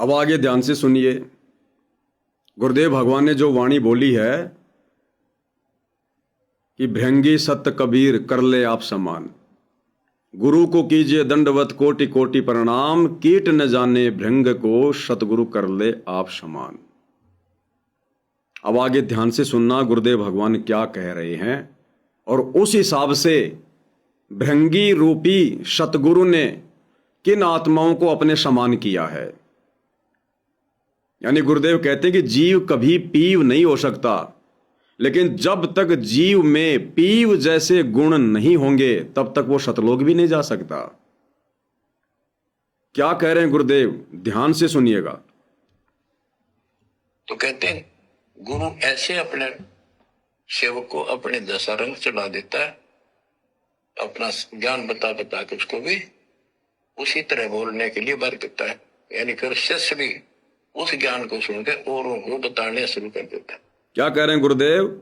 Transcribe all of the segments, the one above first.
अब आगे ध्यान से सुनिए। गुरुदेव भगवान ने जो वाणी बोली है कि भृंगी सत्य कबीर कर ले आप समान, गुरु को कीजिए दंडवत कोटि कोटि प्रणाम, कीट न जाने भृंग को सतगुरु कर ले आप समान। अब आगे ध्यान से सुनना गुरुदेव भगवान क्या कह रहे हैं, और उस हिसाब से भृंगी रूपी सतगुरु ने किन आत्माओं को अपने समान किया है। यानी गुरुदेव कहते हैं कि जीव कभी पीव नहीं हो सकता, लेकिन जब तक जीव में पीव जैसे गुण नहीं होंगे तब तक वो सतलोक भी नहीं जा सकता। क्या कह रहे हैं गुरुदेव, ध्यान से सुनिएगा। तो कहते हैं गुरु ऐसे अपने सेवक को अपने दशा रंग चढ़ा देता है, अपना ज्ञान बता बता के उसको भी उसी तरह बोलने के लिए बर करता है। यानी कर शिष्य भी उस ज्ञान को सुनकर औरों को बताने शुरू कर देता है। क्या कह रहे हैं गुरुदेव,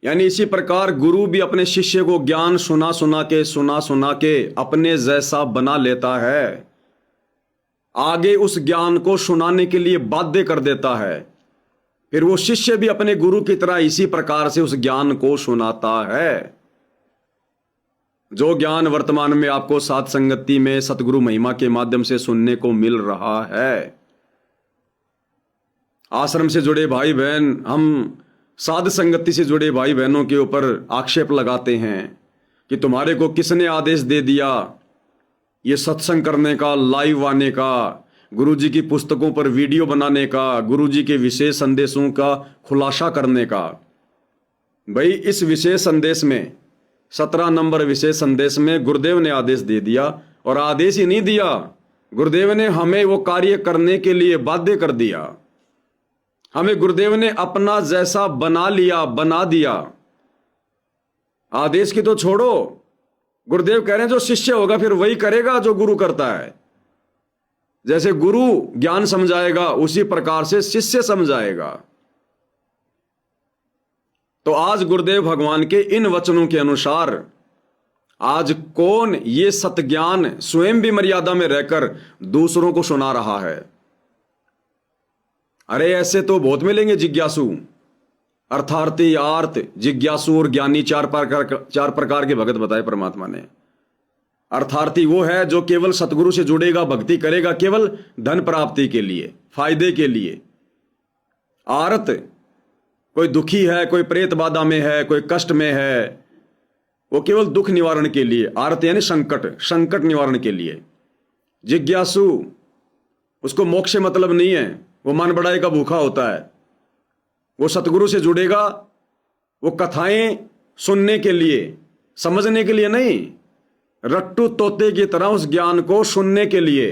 यानी इसी प्रकार गुरु भी अपने शिष्य को ज्ञान सुना सुना के अपने जैसा बना लेता है, आगे उस ज्ञान को सुनाने के लिए बाध्य कर देता है। फिर वो शिष्य भी अपने गुरु की तरह इसी प्रकार से उस ज्ञान को सुनाता है। जो ज्ञान वर्तमान में आपको साध संगति में सतगुरु महिमा के माध्यम से सुनने को मिल रहा है, आश्रम से जुड़े भाई बहन, हम साध संगति से जुड़े भाई बहनों के ऊपर आक्षेप लगाते हैं कि तुम्हारे को किसने आदेश दे दिया ये सत्संग करने का, लाइव आने का, गुरुजी की पुस्तकों पर वीडियो बनाने का, गुरुजी के विशेष संदेशों का खुलासा करने का। भाई इस विशेष संदेश में 17 नंबर विशेष संदेश में गुरुदेव ने आदेश दे दिया, और आदेश ही नहीं दिया, गुरुदेव ने हमें वो कार्य करने के लिए बाध्य कर दिया। हमें गुरुदेव ने अपना जैसा बना लिया, बना दिया। आदेश की तो छोड़ो, गुरुदेव कह रहे हैं जो शिष्य होगा फिर वही करेगा जो गुरु करता है। जैसे गुरु ज्ञान समझाएगा उसी प्रकार से शिष्य समझाएगा। तो आज गुरुदेव भगवान के इन वचनों के अनुसार आज कौन ये सतज्ञान स्वयं भी मर्यादा में रहकर दूसरों को सुना रहा है। अरे ऐसे तो बहुत मिलेंगे जिज्ञासु, अर्थार्थी, आर्त, जिज्ञासु और ज्ञानी, चार प्रकार के भगत बताए परमात्मा ने। अर्थार्थी वो है जो केवल सतगुरु से जुड़ेगा, भक्ति करेगा केवल धन प्राप्ति के लिए, फायदे के लिए। आर्त कोई दुखी है, कोई प्रेत बाधा में है, कोई कष्ट में है, वो केवल दुख निवारण के लिए, आर्त यानी संकट निवारण के लिए। जिज्ञासु उसको मोक्ष से मतलब नहीं है, वो मन बढ़ाई का भूखा होता है। वो सतगुरु से जुड़ेगा, वो कथाएं सुनने के लिए, समझने के लिए नहीं, रट्टू तोते की तरह उस ज्ञान को सुनने के लिए,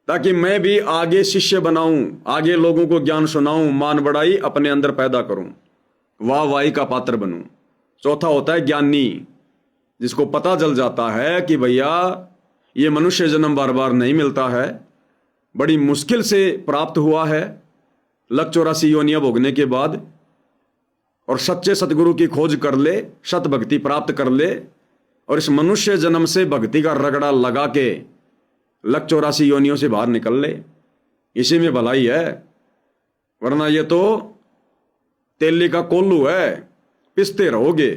ताकि मैं भी आगे शिष्य बनाऊं, आगे लोगों को ज्ञान सुनाऊं, मान बढ़ाई अपने अंदर पैदा करूं, वाह वाही का पात्र बनूं। चौथा होता है ज्ञानी, जिसको पता चल जाता है कि भैया ये मनुष्य जन्म बार बार नहीं मिलता है, बड़ी मुश्किल से प्राप्त हुआ है, 184 योनियां भोगने के बाद, और सच्चे सतगुरु की खोज कर ले, सत भक्ति प्राप्त कर ले, और इस मनुष्य जन्म से भक्ति का रगड़ा लगा के 184 योनियों से बाहर निकल ले। इसी में भलाई है, वरना ये तो तेली का कोल्लू है, पिसते रहोगे।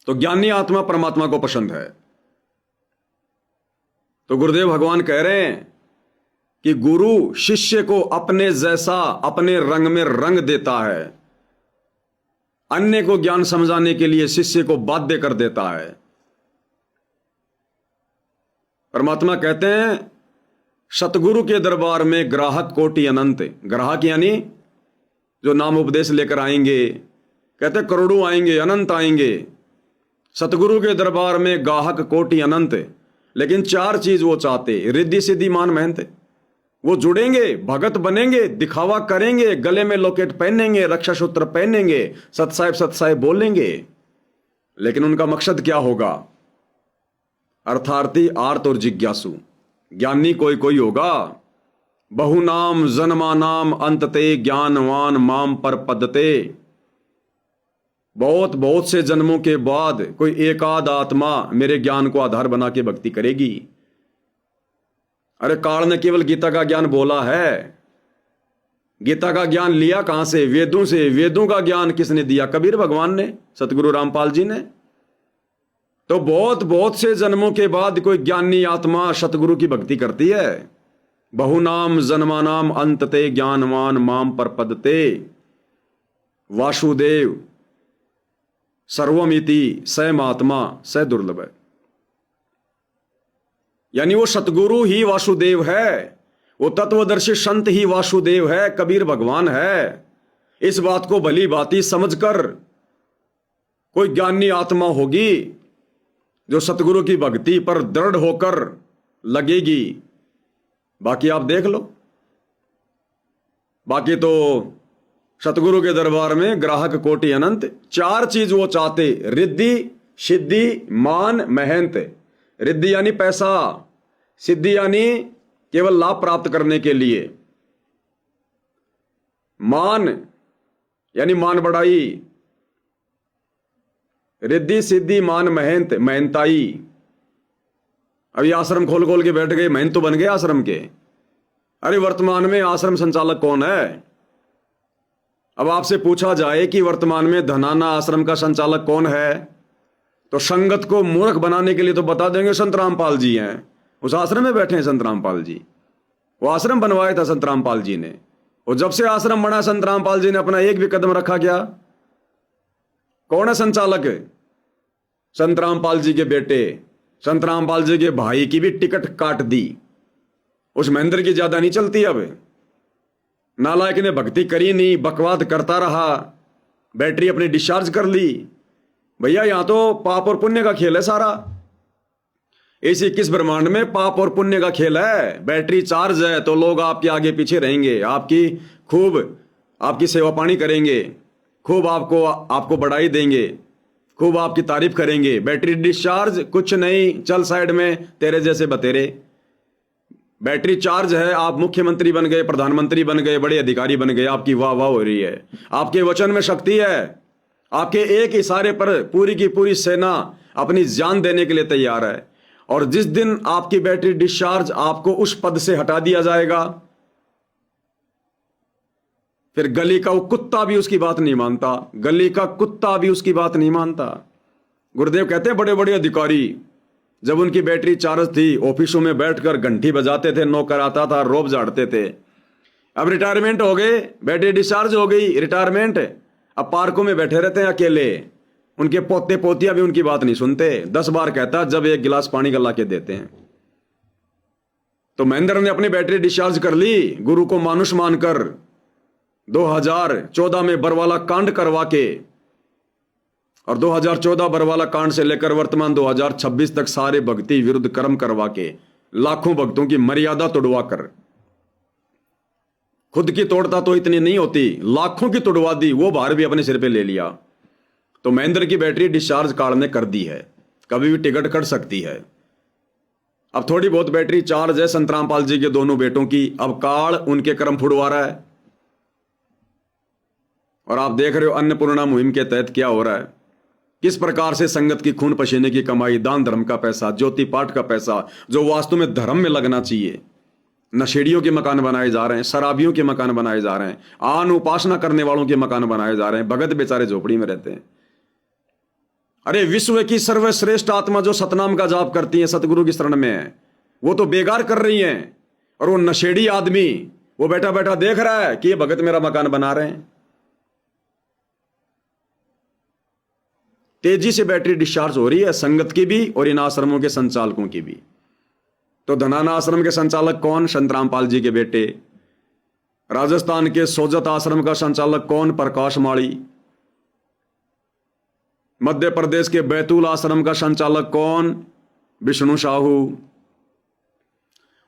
तो ज्ञानी आत्मा परमात्मा को पसंद है। तो गुरुदेव भगवान कह रहे हैं कि गुरु शिष्य को अपने जैसा, अपने रंग में रंग देता है, अन्य को ज्ञान समझाने के लिए शिष्य को बाध्य कर देता है। परमात्मा कहते हैं सतगुरु के दरबार में ग्राहक कोटि अनंत। ग्राहक यानी जो नाम उपदेश लेकर आएंगे, कहते करोड़ों आएंगे, अनंत आएंगे। सतगुरु के दरबार में ग्राहक कोटि अनंत, लेकिन 4 चीज वो चाहते, रिद्धि सिद्धि मान महंत। वो जुड़ेंगे, भगत बनेंगे, दिखावा करेंगे, गले में लॉकेट पहनेंगे, रक्षा सूत्र पहनेंगे, सतसाहेब बोलेंगे, लेकिन उनका मकसद क्या होगा? अर्थार्थी, आर्त और जिज्ञासु। ज्ञानी कोई कोई होगा, बहुनाम जन्मानाम अंतते ज्ञानवान माम पर पदते। बहुत बहुत से जन्मों के बाद कोई एकाध आत्मा मेरे ज्ञान को आधार बना के भक्ति करेगी। अरे काल ने केवल गीता का ज्ञान बोला है, गीता का ज्ञान लिया कहां से? वेदों से। वेदों का ज्ञान किसने दिया? कबीर भगवान ने, सतगुरु रामपाल जी ने। तो बहुत बहुत से जन्मों के बाद कोई ज्ञानी आत्मा सतगुरु की भक्ति करती है। बहुनाम जन्मानाम अंतते ज्ञानवान माम परपदते वासुदेव सर्वमिति स महात्मा स दुर्लभ। यानी वो सतगुरु ही वासुदेव है, वो तत्वदर्शी संत ही वासुदेव है, कबीर भगवान है। इस बात को भली भांति समझकर कोई ज्ञानी आत्मा होगी जो सतगुरु की भक्ति पर दृढ़ होकर लगेगी। बाकी आप देख लो, बाकी तो सतगुरु के दरबार में ग्राहक कोटि अनंत। 4 चीज वो चाहते, रिद्धि सिद्धि मान महंत। रिद्धि यानी पैसा, सिद्धि यानी केवल लाभ प्राप्त करने के लिए, मान यानी मान बढ़ाई, रिद्धि सिद्धि मान महंत महंताई। अभी आश्रम खोल खोल के बैठ गए, महंत तो बन गए आश्रम के। अरे वर्तमान में आश्रम संचालक कौन है? अब आपसे पूछा जाए कि वर्तमान में धनाना आश्रम का संचालक कौन है, तो संगत को मूर्ख बनाने के लिए तो बता देंगे संत रामपाल जी हैं। उस आश्रम में बैठे हैं संत रामपाल जी, वो आश्रम बनवाया था संत रामपाल जी ने। और जब से आश्रम बना संत रामपाल जी ने अपना एक भी कदम रखा क्या? कौन है संचालक? संत रामपाल जी के बेटे, संत रामपाल जी के भाई की भी टिकट काट दी। उस महेंद्र की ज्यादा नहीं चलती अब। नालायक ने भक्ति करी नहीं, बकवाद करता रहा, बैटरी अपनी डिस्चार्ज कर ली। भैया यहां तो पाप और पुण्य का खेल है सारा। इस 21 ब्रह्मांड में पाप और पुण्य का खेल है। बैटरी चार्ज है तो लोग आपके आगे पीछे रहेंगे, खूब आपकी सेवा पानी करेंगे, खूब आपको बढ़ाई देंगे, खूब आपकी तारीफ करेंगे। बैटरी डिस्चार्ज कुछ नहीं, चल साइड में तेरे जैसे बतेरे। बैटरी चार्ज है, आप मुख्यमंत्री बन गए, प्रधानमंत्री बन गए, बड़े अधिकारी बन गए, आपकी वाह वाह हो रही है। आपके वचन में शक्ति है, आपके एक इशारे पर पूरी की पूरी सेना अपनी जान देने के लिए तैयार है। और जिस दिन आपकी बैटरी डिस्चार्ज, आपको उस पद से हटा दिया जाएगा, फिर गली का वो कुत्ता भी उसकी बात नहीं मानता, गली का कुत्ता भी उसकी बात नहीं मानता। गुरुदेव कहते हैं बड़े बड़े अधिकारी जब उनकी बैटरी चार्ज थी, ऑफिसों में बैठकर घंटी बजाते थे, नौकर आता था, रोब झाड़ते थे। अब रिटायरमेंट हो गए, बैटरी डिस्चार्ज हो गई, रिटायरमेंट, अब पार्कों में बैठे रहते हैं अकेले। उनके पोते पोतियां भी उनकी बात नहीं सुनते। 10 बार कहता जब एक गिलास पानी का ला के देते हैं। तो महेंद्र ने अपनी बैटरी डिस्चार्ज कर ली, गुरु को मानुष मानकर 2014 में बरवाला कांड करवा के, और 2014 बरवाला कांड से लेकर वर्तमान 2026 तक सारे भक्ति विरुद्ध कर्म करवा के, लाखों भक्तों की मर्यादा तोड़वा कर, खुद की तोड़ता तो इतनी नहीं होती, लाखों की तोड़वा दी, वो भार भी अपने सिर पे ले लिया। तो महेंद्र की बैटरी डिस्चार्ज काल ने कर दी है, कभी भी टिकट कट सकती है। अब थोड़ी बहुत बैटरी चार्ज है संत रामपाल जी के दोनों बेटों की, अब काल उनके कर्म फुड़वा रहा है। और आप देख रहे हो अन्नपूर्णा मुहिम के तहत क्या हो रहा है, किस प्रकार से संगत की खून पसीने की कमाई, दान धर्म का पैसा, ज्योति पाठ का पैसा, जो वास्तव में धर्म में लगना चाहिए, नशेड़ियों के मकान बनाए जा रहे हैं, शराबियों के मकान बनाए जा रहे हैं, आन उपासना करने वालों के मकान बनाए जा रहे हैं, भगत बेचारे झोपड़ी में रहते हैं। अरे विश्व की सर्वश्रेष्ठ आत्मा जो सतनाम का जाप करती है, सतगुरु की शरण में है, वो तो बेगार कर रही हैं। और वो नशेड़ी आदमी वो बैठा बैठा देख रहा है कि ये भगत मेरा मकान बना रहे हैं। तेजी से बैटरी डिस्चार्ज हो रही है, संगत की भी और इन आश्रमों के संचालकों की भी। तो धनाना आश्रम के संचालक कौन? संत रामपाल जी के बेटे। राजस्थान के सोजत आश्रम का संचालक कौन? प्रकाश माड़ी। मध्य प्रदेश के बैतूल आश्रम का संचालक कौन? विष्णु साहू।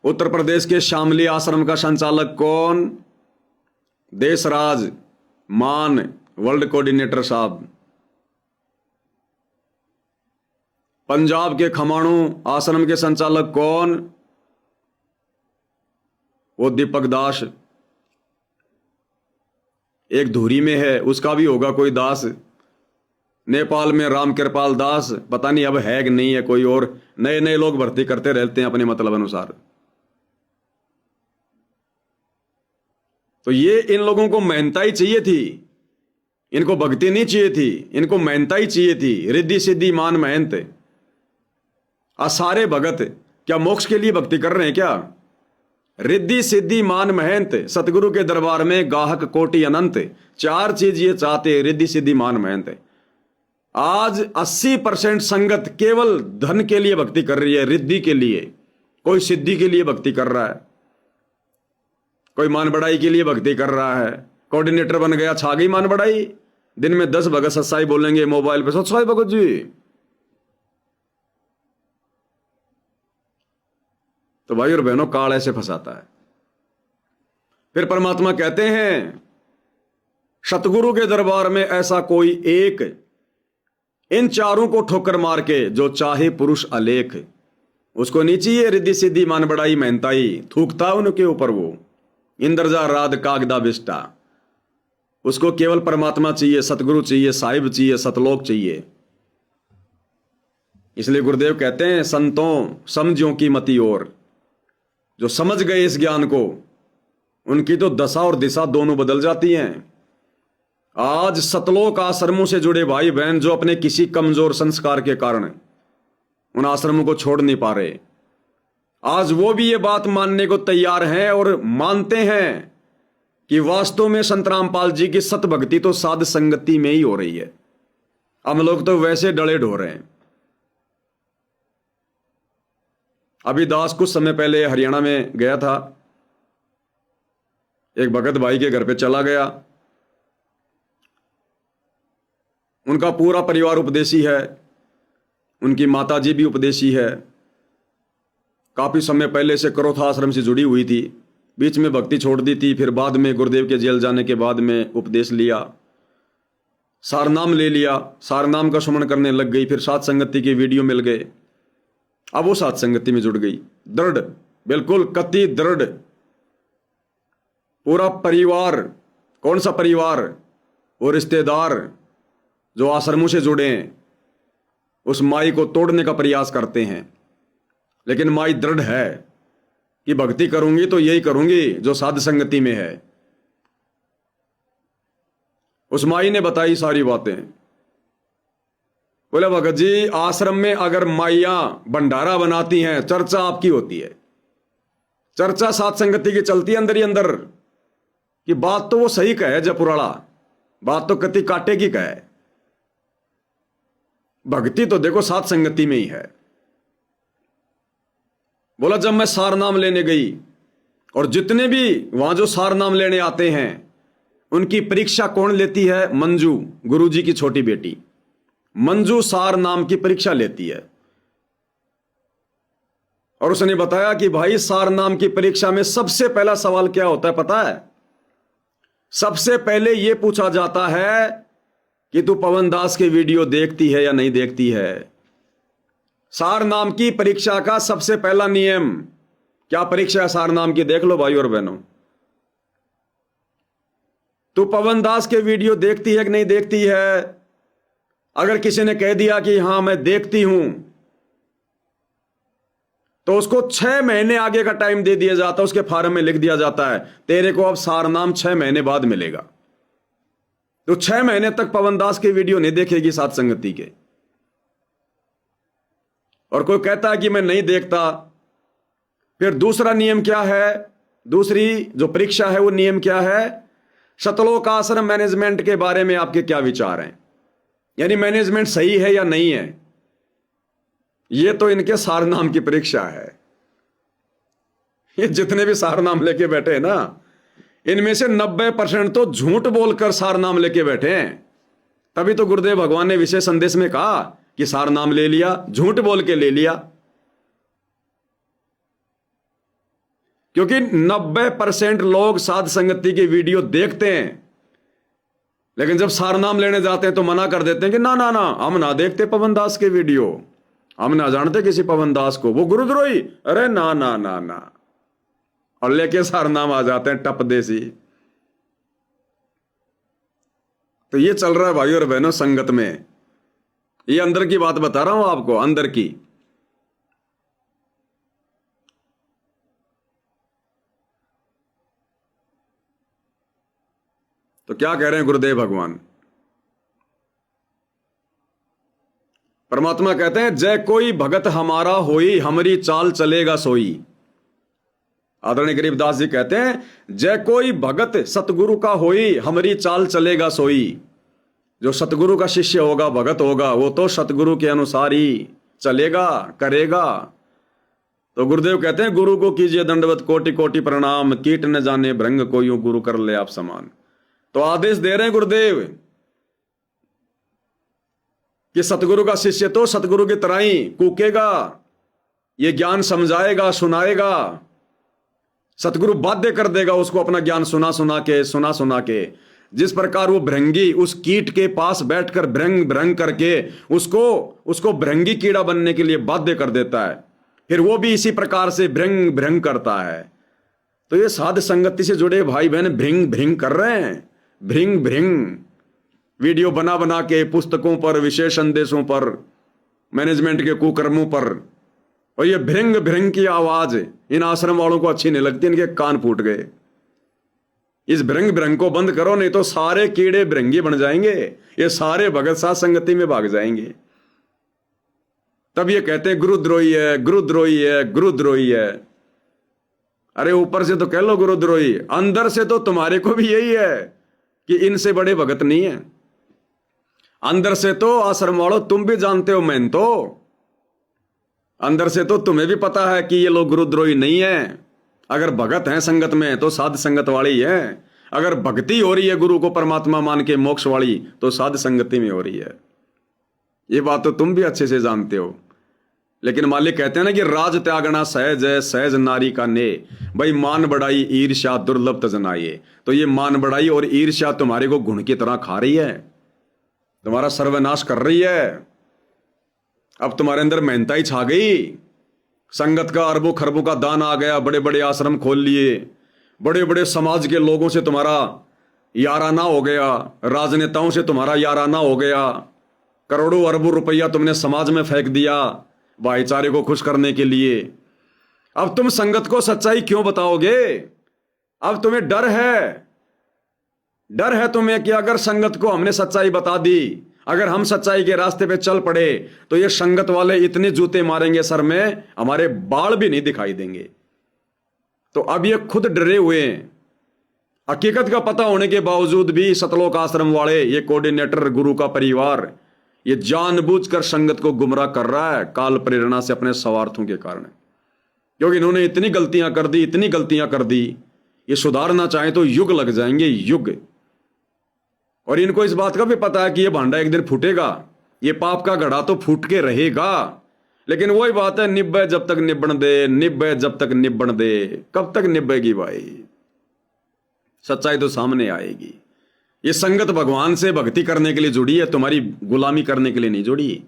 उत्तर प्रदेश के शामली आश्रम का संचालक कौन? देशराज मान वर्ल्ड कोऑर्डिनेटर साहब। पंजाब के खमाणु आश्रम के संचालक कौन? वो दीपक दास। एक धुरी में है, उसका भी होगा कोई दास। नेपाल में राम कृपाल दास, पता नहीं अब है कि नहीं है, कोई और नए नए लोग भर्ती करते रहते हैं अपने मतलब अनुसार। तो ये इन लोगों को मेहनताई चाहिए थी, इनको भक्ति नहीं चाहिए थी, इनको मेहनताई चाहिए थी। रिद्धि सिद्धि मान मेहनत। सारे भगत क्या मोक्ष के लिए भक्ति कर रहे हैं क्या? रिद्धि सिद्धि मान मेहनत, सतगुरु के दरबार में गाहक कोटि अनंत। चार चीज ये चाहते, रिद्धि सिद्धि मान मेहनत। आज 80% संगत केवल धन के लिए भक्ति कर रही है, रिद्धि के लिए। कोई सिद्धि के लिए भक्ति कर रहा है, कोई मान बढ़ाई के लिए भक्ति कर रहा है। कोऑर्डिनेटर बन गया, छा गई मान बढ़ाई। दिन में 10 भगत सत्साई बोलेंगे मोबाइल पे, सत्साई भगत जी। तो भाई और बहनों, काल ऐसे फंसाता है। फिर परमात्मा कहते हैं सतगुरु के दरबार में ऐसा कोई एक, इन चारों को ठोकर मार के जो चाहे पुरुष अलेख। उसको नहीं चाहिए रिद्धि सिद्धि मान बढ़ाई मेहनताई, थूकता उनके ऊपर वो इंद्रजा राध कागदा बिष्टा। उसको केवल परमात्मा चाहिए, सतगुरु चाहिए, साहिब चाहिए, सतलोक चाहिए। इसलिए गुरुदेव कहते हैं संतों समझों की मति और, जो समझ गए इस ज्ञान को, उनकी तो दशा और दिशा दोनों बदल जाती हैं। आज सतलोक आश्रमों से जुड़े भाई बहन जो अपने किसी कमजोर संस्कार के कारण उन आश्रमों को छोड़ नहीं पा रहे, आज वो भी ये बात मानने को तैयार हैं और मानते हैं कि वास्तव में संत रामपाल जी की सत भक्ति तो साध संगति में ही हो रही है। हम लोग तो वैसे डले ढो रहे हैं। अभी दास कुछ समय पहले हरियाणा में गया था, एक भगत भाई के घर पे चला गया। उनका पूरा परिवार उपदेशी है, उनकी माता जी भी उपदेशी है। काफी समय पहले से करोथा आश्रम से जुड़ी हुई थी, बीच में भक्ति छोड़ दी थी, फिर बाद में गुरुदेव के जेल जाने के बाद में उपदेश लिया, सारनाम ले लिया, सारनाम का सुमन करने लग गई। फिर साथ संगति के वीडियो मिल गए, अब वो साथ संगति में जुड़ गई। दृढ़, बिल्कुल कति दृढ़ पूरा परिवार। कौन सा परिवार? वो रिश्तेदार जो आश्रमों से जुड़े हैं, उस माई को तोड़ने का प्रयास करते हैं। लेकिन माई दृढ़ है कि भक्ति करूंगी तो यही करूंगी जो साध संगति में है। उस माई ने बताई सारी बातें। बोले भगत जी, आश्रम में अगर माइयां भंडारा बनाती हैं, चर्चा आपकी होती है, चर्चा साध संगति की चलती है अंदर ही अंदर कि बात तो वो सही कहे जपुराड़ा, बात तो कति काटे की कहे। भक्ति तो देखो साध संगति में ही है। बोला जब मैं सार नाम लेने गई, और जितने भी वहां जो सार नाम लेने आते हैं उनकी परीक्षा कौन लेती है? मंजू, गुरुजी की छोटी बेटी मंजू सार नाम की परीक्षा लेती है। और उसने बताया कि भाई सार नाम की परीक्षा में सबसे पहला सवाल क्या होता है पता है? सबसे पहले यह पूछा जाता है कि तू पवन दास के वीडियो देखती है या नहीं देखती है। सार नाम की परीक्षा का सबसे पहला नियम क्या परीक्षा है सार नाम की? देख लो भाई और बहनों, तू पवन दास के वीडियो देखती है कि नहीं देखती है? अगर किसी ने कह दिया कि हां मैं देखती हूं, तो उसको 6 महीने आगे का टाइम दे दिया जाता है। उसके फार्म में लिख दिया जाता है तेरे को अब सार नाम 6 महीने बाद मिलेगा। तो 6 महीने तक पवन दास के वीडियो नहीं देखेगी साध संगति के। और कोई कहता है कि मैं नहीं देखता, फिर दूसरा नियम क्या है? दूसरी जो परीक्षा है वो नियम क्या है? सतलोक आश्रम मैनेजमेंट के बारे में आपके क्या विचार हैं? यानी मैनेजमेंट सही है या नहीं है? ये तो इनके सार नाम की परीक्षा है। ये जितने भी सार नाम लेके बैठे हैं ना, इनमें से 90% तो झूठ बोलकर सार नाम लेके बैठे हैं। तभी तो गुरुदेव भगवान ने विशेष संदेश में कहा कि सार नाम ले लिया, झूठ बोल के ले लिया। क्योंकि 90% लोग साध संगति की वीडियो देखते हैं, लेकिन जब सार नाम लेने जाते हैं तो मना कर देते हैं कि ना ना ना, हम ना देखते पवन दास के वीडियो, हम ना जानते किसी पवन दास को, वो गुरुद्रोही। अरे ना ना ना ना, और लेके सार नाम आ जाते हैं टप देसी। तो ये चल रहा है भाई और बहनों संगत में। ये अंदर की बात बता रहा हूं आपको, अंदर की। तो क्या कह रहे हैं गुरुदेव भगवान? परमात्मा कहते हैं, जय कोई भगत हमारा होई, हमारी चाल चलेगा सोई। आदरणीय गरीबदास जी कहते हैं, जय कोई भगत सतगुरु का होई, हमारी चाल चलेगा सोई। जो सतगुरु का शिष्य होगा, भगत होगा, वो तो सतगुरु के अनुसार ही चलेगा, करेगा। तो गुरुदेव कहते हैं, गुरु को कीजिए दंडवत कोटि कोटि प्रणाम, कीट न जाने भृंग को यूं गुरु कर ले आप समान। तो आदेश दे रहे हैं गुरुदेव कि सतगुरु का शिष्य तो सतगुरु की तरह ही कूकेगा, ये ज्ञान समझाएगा, सुनाएगा। सतगुरु बाध्य कर देगा उसको अपना ज्ञान सुना सुना के। जिस प्रकार वो भृंगी उस कीट के पास बैठकर भृंग भृंग करके उसको भृंगी कीड़ा बनने के लिए बाध्य कर देता है, फिर वो भी इसी प्रकार से भृंग भृंग करता है। तो ये साध संगति से जुड़े भाई बहन भृंग भृंग कर रहे हैं, भृंग भृंग वीडियो बना बना के, पुस्तकों पर, विशेष संदेशों पर, मैनेजमेंट के कुकर्मों पर। और ये भृंग भृंग की आवाज इन आश्रम वालों को अच्छी नहीं लगती, इनके कान फूट गए। इस भृंग भृंग को बंद करो, नहीं तो सारे कीड़े भृंगी बन जाएंगे, ये सारे भगत साथ संगति में भाग जाएंगे। तब ये कहते हैं गुरुद्रोही है, गुरुद्रोही है, गुरुद्रोही है। अरे ऊपर से तो कह लो गुरुद्रोही, अंदर से तो तुम्हारे को भी यही है कि इनसे बड़े भगत नहीं है। अंदर से तो आश्रम वालों तुम भी जानते हो, मैं तो अंदर से तो तुम्हें भी पता है कि ये लोग गुरुद्रोही नहीं है। अगर भगत हैं संगत में तो साध संगत वाली है, अगर भक्ति हो रही है गुरु को परमात्मा मान के मोक्ष वाली तो साध संगति में हो रही है। ये बात तो तुम भी अच्छे से जानते हो। लेकिन मालिक कहते हैं ना कि राज त्यागना सहज है, सहज नारी का ने। भाई मान बढ़ाई ईर्ष्या दुर्लभ तजनाए। तो ये मान बढ़ाई और ईर्ष्या तुम्हारे को घुन की तरह खा रही है, तुम्हारा सर्वनाश कर रही है। अब तुम्हारे अंदर मेहनता ही छा गई, संगत का अरबों खरबों का दान आ गया, बड़े बड़े आश्रम खोल लिए, बड़े बड़े समाज के लोगों से तुम्हारा याराना हो गया, राजनेताओं से तुम्हारा याराना हो गया, करोड़ों अरबों रुपया तुमने समाज में फेंक दिया भाईचारे को खुश करने के लिए। अब तुम संगत को सच्चाई क्यों बताओगे? अब तुम्हें डर है तुम्हें कि अगर संगत को हमने सच्चाई बता दी, अगर हम सच्चाई के रास्ते पे चल पड़े तो ये संगत वाले इतने जूते मारेंगे सर में, हमारे बाल भी नहीं दिखाई देंगे। तो अब ये खुद डरे हुए हैं। हकीकत का पता होने के बावजूद भी सतलोक आश्रम वाले, ये कोऑर्डिनेटर गुरु का परिवार, ये जानबूझकर संगत को गुमराह कर रहा है काल प्रेरणा से, अपने स्वार्थों के कारण। क्योंकि इन्होंने इतनी गलतियां कर दी, ये सुधारना चाहे तो युग लग जाएंगे, युग। और इनको इस बात का भी पता है कि ये भांडा एक दिन फूटेगा, ये पाप का घड़ा तो फूट के रहेगा। लेकिन वही बात है, निब्बे जब तक निब्बण दे, निब्बे जब तक निब्बण दे। कब तक निब्बेगी भाई? सच्चाई तो सामने आएगी। ये संगत भगवान से भक्ति करने के लिए जुड़ी है, तुम्हारी गुलामी करने के लिए नहीं जुड़ी।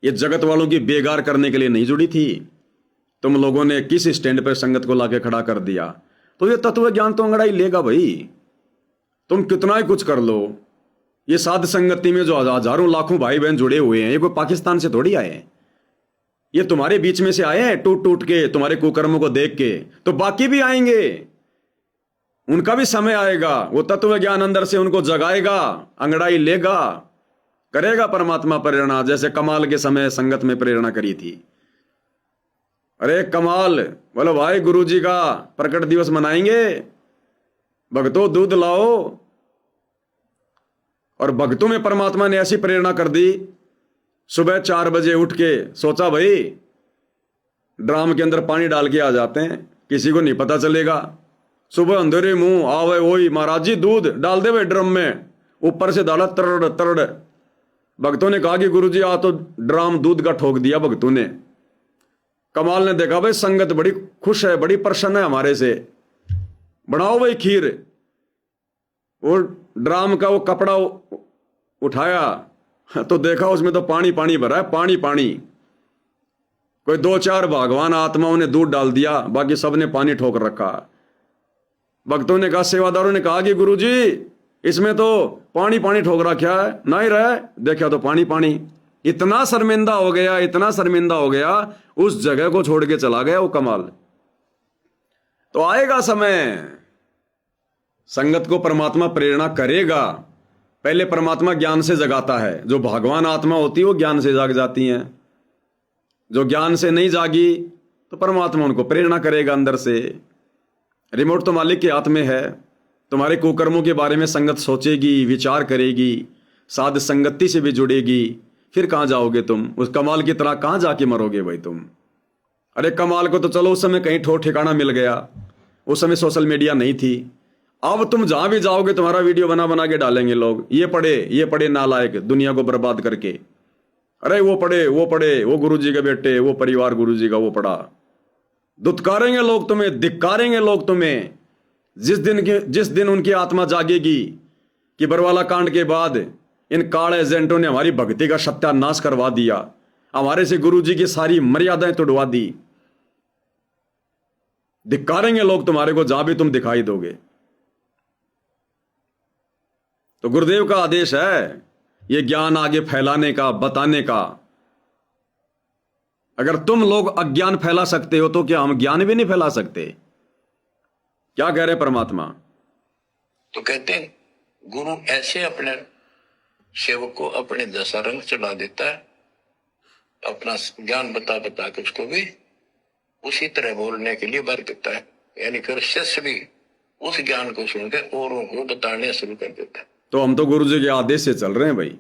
ये जगत वालों की बेगार करने के लिए नहीं जुड़ी थी। तुम लोगों ने किस स्टैंड पर संगत को लाके खड़ा कर दिया, तो ये तत्व ज्ञान तो अंगड़ाई लेगा भाई। तुम कितना ही कुछ कर लो, ये साध संगति में जो हजारों लाखों भाई बहन जुड़े हुए हैं, ये कोई पाकिस्तान से थोड़ी आए हैं, ये तुम्हारे बीच में से आए हैं टूट टूट के, तुम्हारे कुकर्मों को देख के। तो बाकी भी आएंगे, उनका भी समय आएगा, वो तत्व ज्ञान अंदर से उनको जगाएगा, अंगड़ाई लेगा, करेगा परमात्मा प्रेरणा, जैसे कमाल के समय संगत में प्रेरणा करी थी। अरे कमाल, बोलो भाई गुरुजी का प्रकट दिवस मनाएंगे, भक्तों दूध लाओ। और भक्तों में परमात्मा ने ऐसी प्रेरणा कर दी, सुबह 4 बजे उठ के सोचा भाई ड्राम के अंदर पानी डाल के आ जाते हैं, किसी को नहीं पता चलेगा। सुबह अंधेरे मुंह आवे वही महाराज जी दूध डाल दे भाई ड्रम में, ऊपर से डाला तरड़ तरड़। भक्तों ने कहा कि गुरुजी आ तो ड्राम दूध का ठोक दिया भक्तों ने। कमाल ने देखा भाई संगत बड़ी खुश है, बड़ी प्रसन्न है हमारे से, बनाओ भाई खीर। वो ड्राम का वो कपड़ा उठाया तो देखा उसमें तो पानी पानी भरा है, पानी पानी। कोई 2-4 भगवान आत्माओं ने दूध डाल दिया, बाकी सबने पानी ठोक रखा। भक्तों ने कहा, सेवादारों ने कहा कि गुरुजी इसमें तो पानी पानी ठोक रखा है, नहीं रहे, देखा तो पानी पानी। इतना शर्मिंदा हो गया, इतना शर्मिंदा हो गया, उस जगह को छोड़ के चला गया वो कमाल। तो आएगा समय, संगत को परमात्मा प्रेरणा करेगा। पहले परमात्मा ज्ञान से जगाता है। जो भगवान आत्मा होती है वो ज्ञान से जाग जाती हैं। जो ज्ञान से नहीं जागी तो परमात्मा उनको प्रेरणा करेगा अंदर से। रिमोट तो मालिक के हाथ में है। तुम्हारे कुकर्मों के बारे में संगत सोचेगी, विचार करेगी, साध संगति से भी जुड़ेगी। फिर कहाँ जाओगे तुम? उस कमाल की तरह कहाँ जाके मरोगे भाई तुम? अरे कमाल को तो चलो उस समय कहीं ठोर ठिकाना मिल गया, उस समय सोशल मीडिया नहीं थी। अब तुम जहां भी जाओगे तुम्हारा वीडियो बना बना के डालेंगे लोग। ये पढ़े नालायक, दुनिया को बर्बाद करके। अरे वो पढ़े, वो गुरुजी के बेटे, वो परिवार गुरुजी का वो पढ़ा। दुत्कारेंगे लोग तुम्हें, धिक्कारेंगे लोग तुम्हें। जिस दिन उनकी आत्मा जागेगी कि बरवाला कांड के बाद इन काल एजेंटों ने हमारी भक्ति का सत्यानाश करवा दिया, हमारे से गुरुजी की सारी मर्यादाएं तोड़वा दी। धिक्कारेंगे लोग तुम्हारे को जहां भी तुम दिखाई दोगे। तो गुरुदेव का आदेश है ये ज्ञान आगे फैलाने का, बताने का। अगर तुम लोग अज्ञान फैला सकते हो तो क्या हम ज्ञान भी नहीं फैला सकते? क्या कह रहे परमात्मा? तो कहते हैं गुरु ऐसे अपने सेवक को अपने दशा रंग चढ़ा देता है, अपना ज्ञान बता बता के उसको भी उसी तरह बोलने के लिए बर देता है। यानी कि शिष्य भी उस ज्ञान को सुनकर औरों को बताने शुरू कर देता है। तो हम तो गुरु जी के आदेश से चल रहे हैं भाई।